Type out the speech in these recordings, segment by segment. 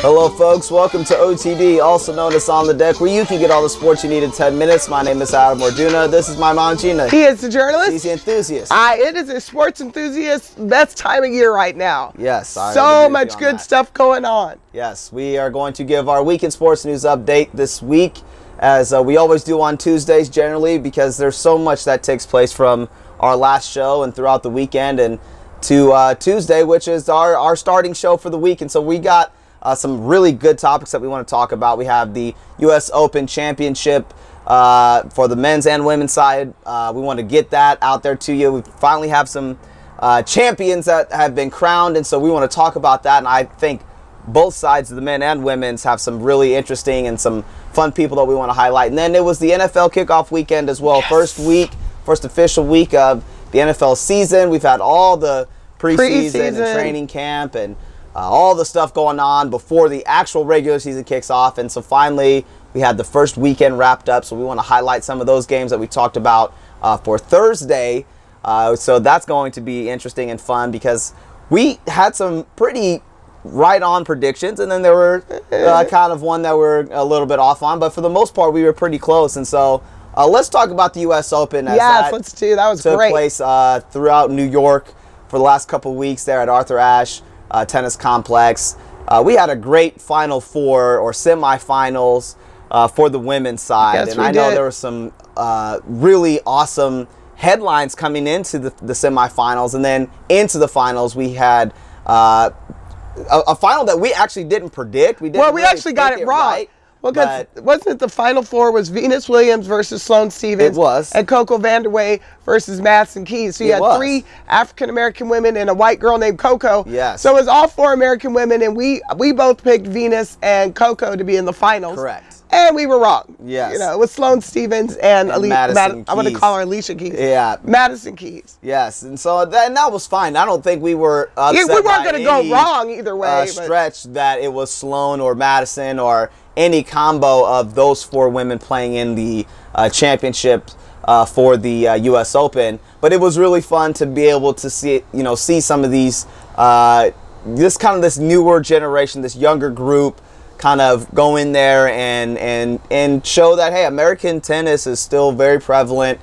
Hello folks, welcome to OTD, also known as On the Deck, where you can get all the sports you need in 10 minutes. My name is Adam Orduna. This is my mom, Gina. He is the journalist. He's the enthusiast. It is a sports enthusiast best time of year right now. Yes. So much good stuff going on. Yes, we are going to give our weekend sports news update this week, as we always do on Tuesdays generally, because there's so much that takes place from our last show and throughout the weekend and to Tuesday, which is our starting show for the week. And so we got some really good topics that we want to talk about. We have the U.S. Open Championship for the men's and women's side. We want to get that out there to you. We finally have some champions that have been crowned, and so we want to talk about that. And I think both sides of the men and women's have some really interesting and some fun people that we want to highlight. And then it was the NFL kickoff weekend as well. Yes. First official week of the NFL season. We've had all the preseason and training camp and all the stuff going on before the actual regular season kicks off. And so finally we had the first weekend wrapped up, so we want to highlight some of those games that we talked about for Thursday. So that's going to be interesting and fun, because we had some pretty right on predictions, and then there were kind of one that we're a little bit off on, but for the most part we were pretty close. And so let's talk about the U.S. Open. Yes, let's do. That was took great. Place throughout New York for the last couple of weeks there at Arthur Ashe Tennis Complex. We had a great Final Four or semifinals for the women's side. Yes, and I know there were some really awesome headlines coming into the semifinals, and then into the finals we had a final that we actually didn't predict. We really actually got it wrong. Right. Well, because wasn't it the Final Four was Venus Williams versus Sloane Stephens? It was. And Coco Vandeweghe versus Madison Keys. So you had three African-American women and a white girl named Coco. Yes. So it was all four American women, and we both picked Venus and Coco to be in the finals. Correct. And we were wrong. Yes. You know, it was Sloane Stephens and Madison Keys. I want to call her Alicia Keys. Yeah. Madison Keys. Yes. And so that was fine. I don't think we were upset. We weren't going to go wrong either way. Stretch that it was Sloane or Madison or any combo of those four women playing in the championship for the U.S. Open. But it was really fun to be able to see some of these, this newer generation, this younger group, kind of go in there and show that, hey, American tennis is still very prevalent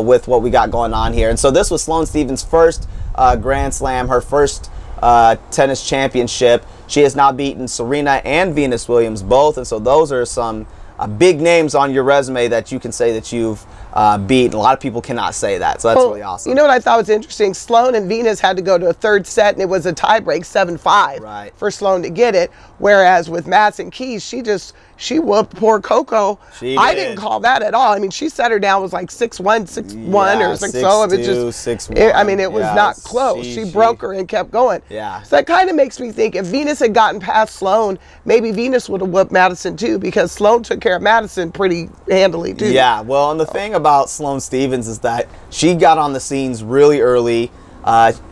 with what we got going on here. And so this was Sloane Stephens' first Grand Slam, her first tennis championship. She has now beaten Serena and Venus Williams both, and so those are some big names on your resume that you can say that you've beat. A lot of people cannot say that, so that's really awesome. You know what I thought was interesting? Sloane and Venus had to go to a third set, and it was a tiebreak 7-5 for Sloane to get it, whereas with Madison Keys, she whooped poor Coco. I didn't call that at all. I mean, she set her down, was like 6-1, 6-1 or 6-0. It just 6-1. I mean, it was not close. She broke her and kept going. Yeah. So that kind of makes me think if Venus had gotten past Sloane, maybe Venus would have whooped Madison too, because Sloane took care of Madison pretty handily too. Yeah, well, and the thing about Sloane Stephens is that she got on the scenes really early.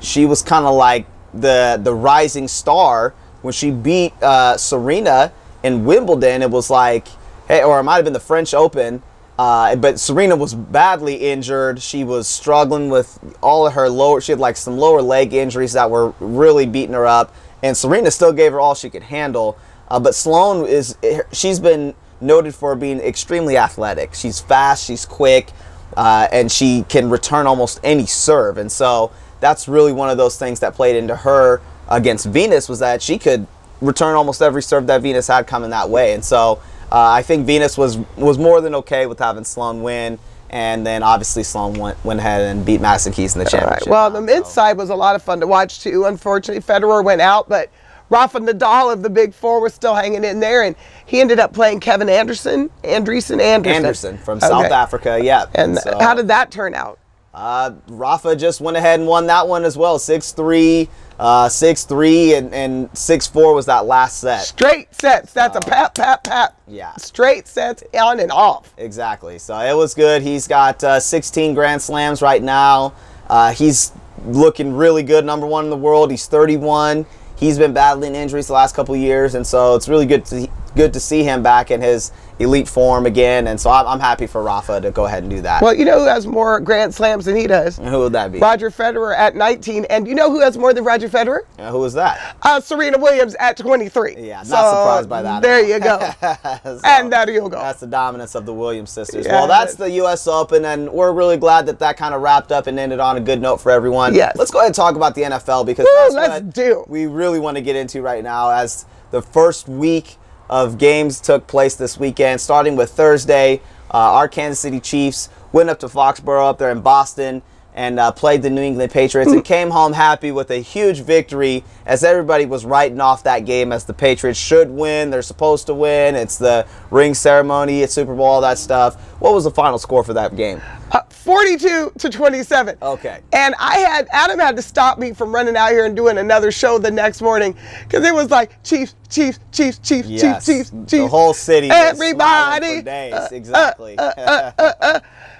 She was kind of like the rising star when she beat Serena in Wimbledon. It was like, hey, or it might have been the French Open, but Serena was badly injured. She was struggling with all of her she had like some lower leg injuries that were really beating her up, and Serena still gave her all she could handle. But Sloane she's been noted for being extremely athletic. She's fast, she's quick, and she can return almost any serve. And so that's really one of those things that played into her against Venus, was that she could return almost every serve that Venus had coming that way. And so I think Venus was more than okay with having Sloane win, and then obviously Sloane went ahead and beat Madison Keys in the championship. Well, the men's side was a lot of fun to watch too. Unfortunately, Federer went out, but Rafa Nadal of the Big Four was still hanging in there, and he ended up playing Kevin Andresen from South Africa. Yeah. And so, how did that turn out? Rafa just went ahead and won that one as well. 6-3, 6-3, and 6-4 was that last set. Straight sets. That's a pap, pap, pap. Yeah. Straight sets on and off. Exactly. So it was good. He's got 16 Grand Slams right now. He's looking really good, #1 in the world. He's 31. He's been battling injuries the last couple of years, and so it's really good good to see him back in his elite form again, and so I'm happy for Rafa to go ahead and do that. Well, you know who has more Grand Slams than he does? And who would that be? Roger Federer at 19. And you know who has more than Roger Federer? Who was that? Serena Williams at 23. Yeah, not surprised by that. There you go. So, and there you go. That's the dominance of the Williams sisters. Yeah, well, that's the U.S. Open, and we're really glad that that kind of wrapped up and ended on a good note for everyone. Yes. Let's go ahead and talk about the NFL, because that's what we really want to get into right now, as the first week of games took place this weekend, starting with Thursday. Our Kansas City Chiefs went up to Foxborough up there in Boston and played the New England Patriots and came home happy with a huge victory, as everybody was writing off that game as the Patriots should win. They're supposed to win. It's the ring ceremony, it's Super Bowl, all that stuff. What was the final score for that game? 42-27. Okay. And Adam had to stop me from running out here and doing another show the next morning, because it was like Chiefs, Chiefs, Chiefs, Chiefs, Yes. Chiefs, Chiefs. The whole city Everybody. was smiling for days. Exactly.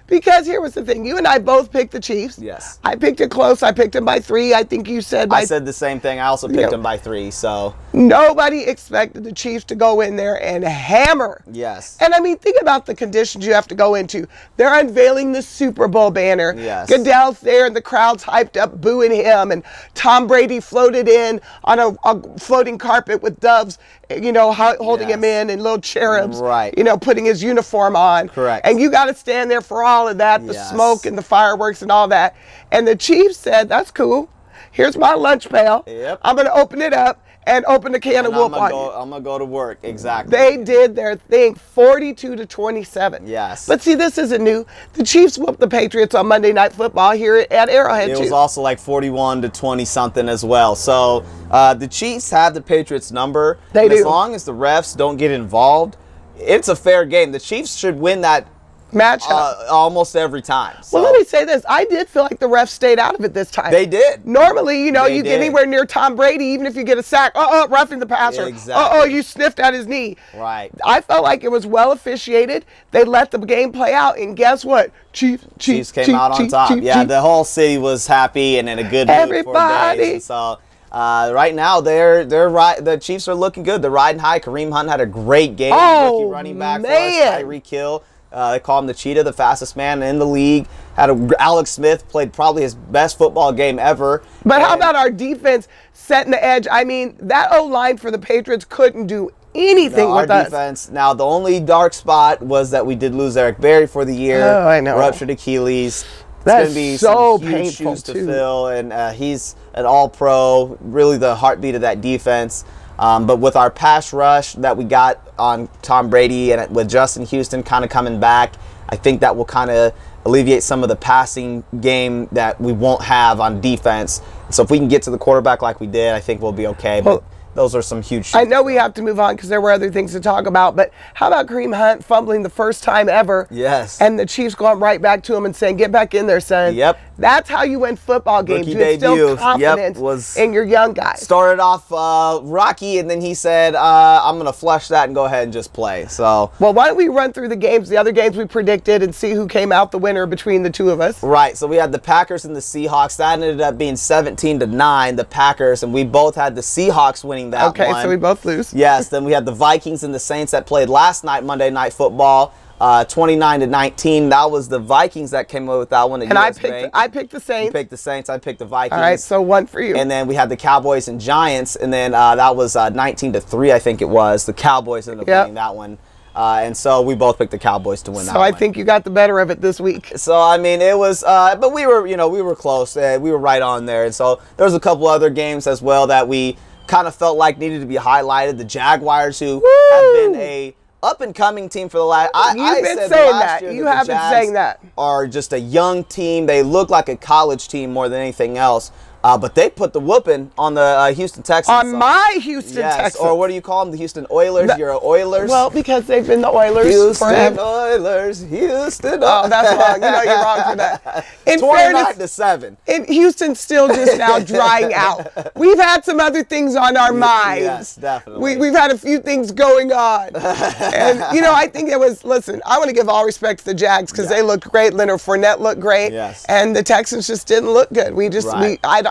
Because here was the thing. You and I both picked the Chiefs. Yes. I picked it close. I picked them by 3. I think you said by... I said the same thing. I also picked them by 3, so... Nobody expected the Chiefs to go in there and hammer. Yes. And I mean, think about the conditions you have to go into. They're unveiling the Super Bowl banner. Yes. Goodell's there and the crowd's hyped up booing him. And Tom Brady floated in on a floating carpet with doves, you know, holding him in, and little cherubs, right, you know, putting his uniform on. Correct. And you got to stand there for all of that, the smoke and the fireworks and all that. And the Chiefs said, that's cool. Here's my lunch pail. Yep. I'm going to open it up and open the can of whoop on you. I'm going to go to work. Exactly. They did their thing, 42-27. Yes. But see, this isn't new. The Chiefs whooped the Patriots on Monday Night Football here at Arrowhead, It was also like 41-20 something as well. So the Chiefs have the Patriots' number. They do. As long as the refs don't get involved, it's a fair game. The Chiefs should win that matchup almost every time. So. Well, let me say this. I did feel like the refs stayed out of it this time. They did. Normally, you know, you get anywhere near Tom Brady, even if you get a sack, roughing the passer. Exactly. You sniffed at his knee. Right. I felt like it was well officiated. They let the game play out, and guess what? Chiefs came out on top. The whole city was happy and in a good mood for days. And so right now, the Chiefs are looking good. They're riding high. Kareem Hunt had a great game. Rookie running back for us, Tyreek Hill. They call him the Cheetah, the fastest man in the league. Alex Smith played probably his best football game ever. But how about our defense setting the edge? I mean, that O-line for the Patriots couldn't do anything with us. Our defense. Now, the only dark spot was that we did lose Eric Berry for the year. Oh, I know. Ruptured Achilles. That's going to be so some huge painful shoes to fill, and he's an all-pro, really the heartbeat of that defense. But with our pass rush that we got on Tom Brady and with Justin Houston kind of coming back, I think that will kind of alleviate some of the passing game that we won't have on defense. So if we can get to the quarterback like we did, I think we'll be okay. But those are some huge shoots. I know we have to move on because there were other things to talk about, but how about Kareem Hunt fumbling the first time ever? Yes. And the Chiefs going right back to him and saying, get back in there, son. Yep. That's how you win football games. You instill confidence in your young guys. Started off rocky, and then he said, I'm going to flush that and go ahead and just play. So. Well, why don't we run through the games, the other games we predicted, and see who came out the winner between the two of us? Right. So we had the Packers and the Seahawks. That ended up being 17-9, the Packers, and we both had the Seahawks winning that one. Okay, so we both lose. Yes. Then we had the Vikings and the Saints that played last night, Monday Night Football. 29-19. That was the Vikings that came away with that one. And I picked the Saints. You picked the Saints. I picked the Vikings. All right, so one for you. And then we had the Cowboys and Giants, and then that was 19-3. I think it was. The Cowboys ended up winning that one. And so we both picked the Cowboys to win that one. So I think you got the better of it this week. So, I mean, it was, but we were, we were close. We were right on there. And so there was a couple other games as well that we kind of felt like needed to be highlighted. The Jaguars, who have been a up-and-coming team for the last... You've been saying that. You have been saying that. Are just a young team. They look like a college team more than anything else. But they put the whooping on the Houston Texans. On my Houston Texans. Or what do you call them? The Houston Oilers? You're Oilers? Well, because they've been the Oilers Houston forever. Oilers, Houston. Oh, that's wrong. You know you're wrong for that. In 29-7. And Houston's still just now drying out. We've had some other things on our minds. Yes, definitely. We've had a few things going on. And, I think it was, listen, I want to give all respect to the Jags because they looked great. Leonard Fournette looked great. Yes. And the Texans just didn't look good.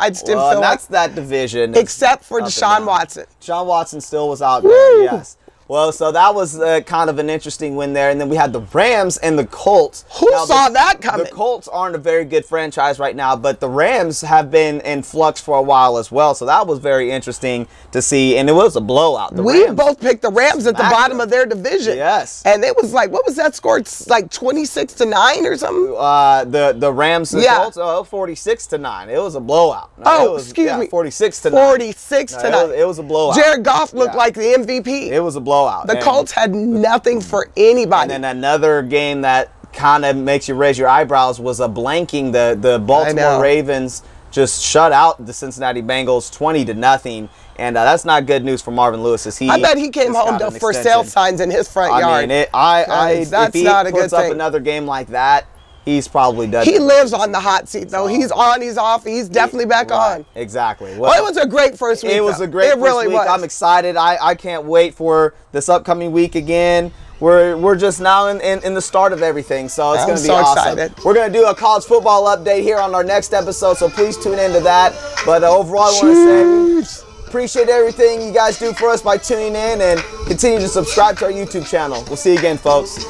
I just didn't feel that's that division. Except for Deshaun Watson. Deshaun Watson still was out there, yes. Well, so that was kind of an interesting win there. And then we had the Rams and the Colts. Who saw that coming? The Colts aren't a very good franchise right now, but the Rams have been in flux for a while as well. So that was very interesting to see. And it was a blowout. We both picked the Rams at the bottom of their division. Yes. And it was like, what was that score? It's like 26-9 or something? The Rams and Colts, 46-9. It was a blowout. Excuse me. 46-9. 46-9. It was a blowout. Jared Goff looked like the MVP. It was a blowout. The Colts had nothing for anybody. And then another game that kind of makes you raise your eyebrows was a blanking. The Baltimore Ravens just shut out the Cincinnati Bengals 20-0. And that's not good news for Marvin Lewis. I bet he came home to for sale signs in his front yard. If he puts up another game like that, he's probably done. He lives on the hot seat, though. He's on, he's off, he's definitely back on. Exactly. Well, it was a great first week. It was a great first week. I'm excited. I can't wait for this upcoming week again. We're just now in the start of everything, so it's going to be awesome. Excited. We're going to do a college football update here on our next episode, so please tune into that. But overall, I want to say appreciate everything you guys do for us by tuning in, and continue to subscribe to our YouTube channel. We'll see you again, folks.